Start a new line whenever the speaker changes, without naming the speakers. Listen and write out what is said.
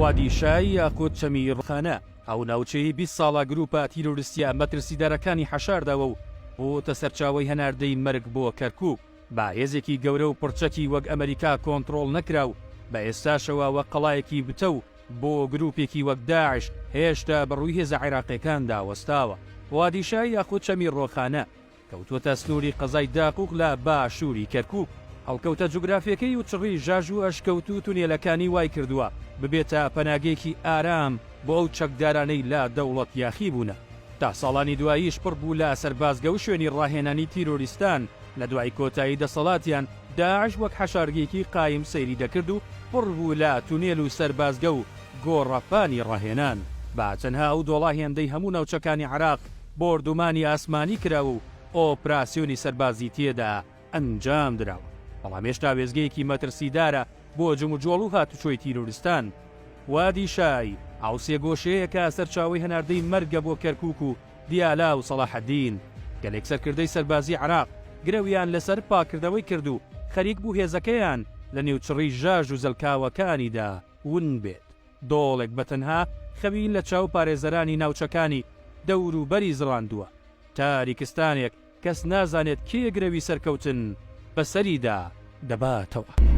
وادی شای یاخود چەمی ڕخانە ئەو ناوچەی 20 ساڵە گروپە تیرۆریستیە مەترسیدارەکانی حەشاردەوە و بۆتە سەرچاوەی هەناردەی مەرگ بۆ کەرکووک با هێزێکی گەورە و پڕچەکی وەک ئەمریکا کۆنتڕۆڵ نەکرا و بە ئێستاشەوە وە قەڵایەکی بتە و بۆ گروپێکی وەک داعش هێشتا بەڕووی هێزە عێراقیەکان داوەستاوە. وادی شای یاخود چەمی ڕۆخانە کەوتووەتە سنووری قەزای داقوق لە باشووری کەرکووک. هەڵکەوتە جوگرافیەکەی و چڕی ژاژ و ئەشکەوت و تونێلەکانی وای کردووە ببێتە پەناگێکی ئارام بۆ ئەو چەکدارانەی لا دەوڵەت یاخی بوونە. تا ساڵانی دواییش پڕ بوو لە سەربازگە و شوێنی ڕاهێنانی تیرۆریستان. لە دوای کۆتایی دەسەڵاتیان داعش وەک حەشارگێکی قایم سەیری دەکرد و پڕ بوو لە تونێل و سەربازگە و گۆڕەپانی ڕاهێنان. با چەندها ئەو دۆڵا هێندەی هەموو ناوچەکانی عێراق بۆردومانی ئاسمانی کراوە و ئۆپراسیۆنی سەربازی تێدا ئەنجام دراوە. بەڵام هێشتا وێزگەیەکی مەترسیدارە بۆ جموجۆڵ و هاتوچۆی تیرۆریستان. وادی شای ئاوسێ گۆشەیەکە سەرچاوی هەناردەی مەرگە بۆ کەرکووک و دیالا و سەلاحەدین. گەلێک سەرکردەی سەربازی عێراق گرەویان لەسەر پاکردەوەی کرد و خەریک بوو هێزەکەیان لە نێو چڕی ژاژ و زەلکاوەکانیدا ون بێت. دۆڵێک بەتەنها خەوین لە چاو پارێزەرانی ناوچەکانی دەور و بەری زڕاندووە. تاریکستانێک کەس نازانێت کێ گرەوی سەرکەوتن بەسەریدا دەباتەوە.